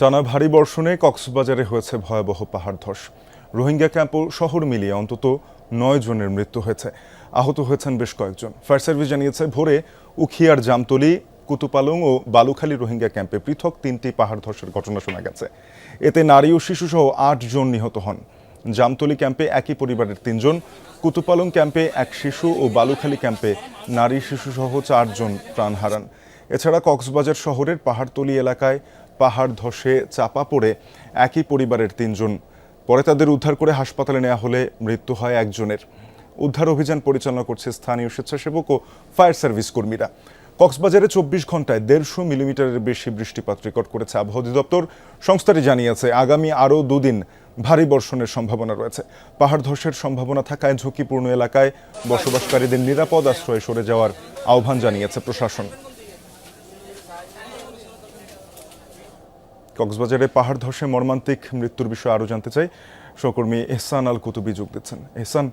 টানা ভারী বর্ষণে কক্সবাজারে হয়েছে ভয়াবহ পাহাড় ধস। রোহিঙ্গা ক্যাম্প ও শহর মিলিয়ে অন্তত 9 জনের মৃত্যু হয়েছে, আহত হয়েছেন বেশ কয়েকজন। ফায়ার সার্ভিস জানিয়েছে ভোরে উখিয়ার জামতলী, কুতুপালং ও বালুখালী রোহিঙ্গা ক্যাম্পে পৃথক 3টি পাহাড় ধসের ঘটনা শোনা গেছে। এতে নারী ও শিশুসহ 8 জন নিহত হন। জামতলী ক্যাম্পে একই পরিবারের 3 জন, কুতুপালং ক্যাম্পে এক শিশু ও বালুখালী ক্যাম্পে নারী শিশুসহ 4 জন প্রাণ হারান। এছাড়া কক্সবাজার শহরের পাহাড়তলী এলাকায় পাহাড় ধসে চাপা পড়ে একই পরিবারের 3 জন। পরে তাদের উদ্ধার করে হাসপাতালে নেওয়া হলে মৃত্যু হয় একজনের। উদ্ধার অভিযান পরিচালনা করছে স্থানীয় স্বেচ্ছাসেবক ও ফায়ার সার্ভিস কর্মীরা। কক্সবাজারে 24 ঘন্টায় 150 মিলিমিটারের বেশি বৃষ্টিপাত রেকর্ড করেছে আবহাওয়া অধিদপ্তর। সংস্থাটি জানিয়েছে আগামী আরও 2 দিন ভারী বর্ষণের সম্ভাবনা রয়েছে। পাহাড় ধসের সম্ভাবনা থাকায় ঝুঁকিপূর্ণ এলাকায় বসবাসকারীদের নিরাপদ আশ্রয়ে সরে যাওয়ার আহ্বান জানিয়েছে প্রশাসন। কক্সবাজারে পাহাড় ধসে মর্মান্তিক মৃত্যুর বিষয়ে আরও জানতে চাই, সহকর্মী এহসান আল কুতুবি যোগ দিচ্ছেন। এহসান,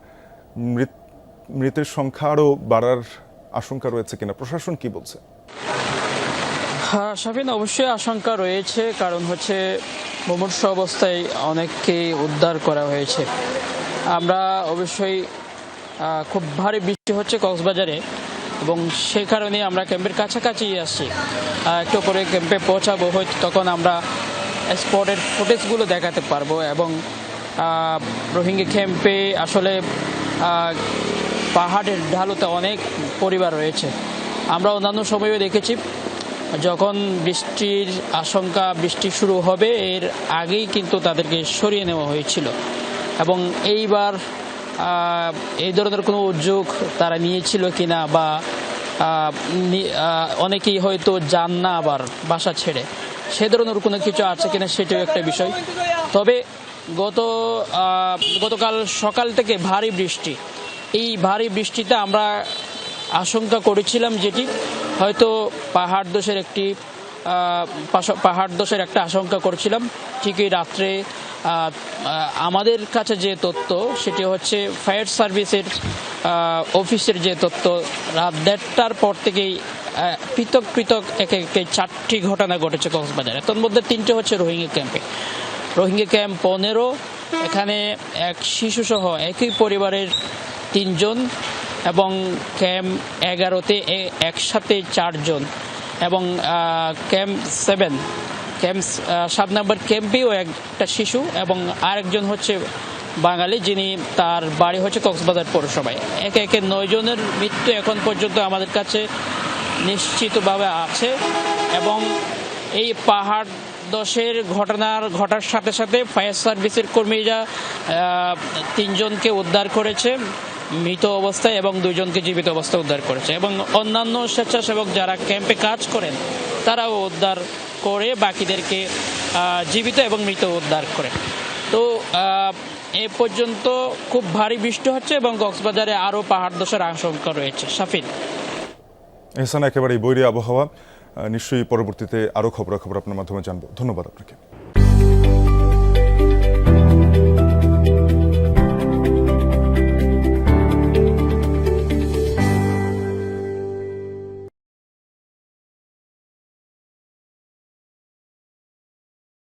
মৃতের সংখ্যা আরও বাড়ার আশঙ্কা রয়েছে কিনা, প্রশাসন কি বলছে? হ্যাঁ শাফিন, অবশ্যই আশঙ্কা রয়েছে, কারণ হচ্ছে মুমূর্ষু অবস্থায় অনেককে উদ্ধার করা হয়েছে। আমরা অবশ্যই খুব ভারী বৃষ্টি হচ্ছে কক্সবাজারে এবং সেই কারণে আমরা ক্যাম্পের কাছাকাছি আসছি। একটু পরে ক্যাম্পে পৌঁছাবো, হয়তো তখন আমরা স্পটের ফুটেজগুলো দেখাতে পারবো। এবং রোহিঙ্গা ক্যাম্পে আসলে পাহাড়ের ঢালুতে অনেক পরিবার রয়েছে। আমরা অন্যান্য সময়ও দেখেছি যখন বৃষ্টির আশঙ্কা, বৃষ্টি শুরু হবে এর আগেই কিন্তু তাদেরকে সরিয়ে নেওয়া হয়েছিল। এবং এইবার এই ধরনের কোনো উদ্যোগ তারা নিয়েছিল কিনা, বা অনেকেই হয়তো যান না আবার বাসা ছেড়ে, সে ধরনের কোনো কিছু আছে কিনা সেটাও একটা বিষয়। তবে গতকাল সকাল থেকে ভারী বৃষ্টি, এই ভারী বৃষ্টিতে আমরা আশঙ্কা করেছিলাম যেটি হয়তো পাহাড় ধসের একটা আশঙ্কা করেছিলাম। ঠিকই রাত্রে আমাদের কাছে যে তথ্য সেটি হচ্ছে ফায়ার সার্ভিসের অফিসের যে তথ্য, রাত 1:30টার পর থেকেই পৃথক পৃথক একে 4টি ঘটনা ঘটেছে কক্সবাজারে। তার মধ্যে 3টে হচ্ছে রোহিঙ্গা ক্যাম্পে। রোহিঙ্গা ক্যাম্প 15, এখানে এক শিশুসহ একই পরিবারের 3 জন, এবং ক্যাম্প 11-তে একসাথে 4 জন, এবং ক্যাম্প 7 নম্বর ক্যাম্পেও একটা শিশু এবং আরেকজন হচ্ছে বাঙালি, যিনি তার বাড়ি হচ্ছে কক্সবাজার পৌরসভায়। একে 9 জনের মৃত্যু এখন পর্যন্ত আমাদের কাছে নিশ্চিতভাবে আছে। এবং এই পাহাড় ধসের ঘটার সাথে সাথে ফায়ার সার্ভিসের কর্মীরা 3 জনকে উদ্ধার করেছে মৃত অবস্থায় এবং 2 জনকে জীবিত অবস্থায় উদ্ধার করেছে। এবং অন্যান্য স্বেচ্ছাসেবক যারা ক্যাম্পে কাজ করেন তারাও উদ্ধার করে বাকিদেরকে জীবিত এবং মৃত উদ্ধার করে। তো এ পর্যন্ত খুব ভারী বৃষ্টি হচ্ছে এবং কক্সবাজারে আরও পাহাড় ধসের আশঙ্কা রয়েছে। শাফিন, এহসান, একেবারেই বৈরী আবহাওয়া, নিশ্চয়ই পরবর্তীতে আরও খবরাখবর আপনার মাধ্যমে জানবো। ধন্যবাদ আপনাকে।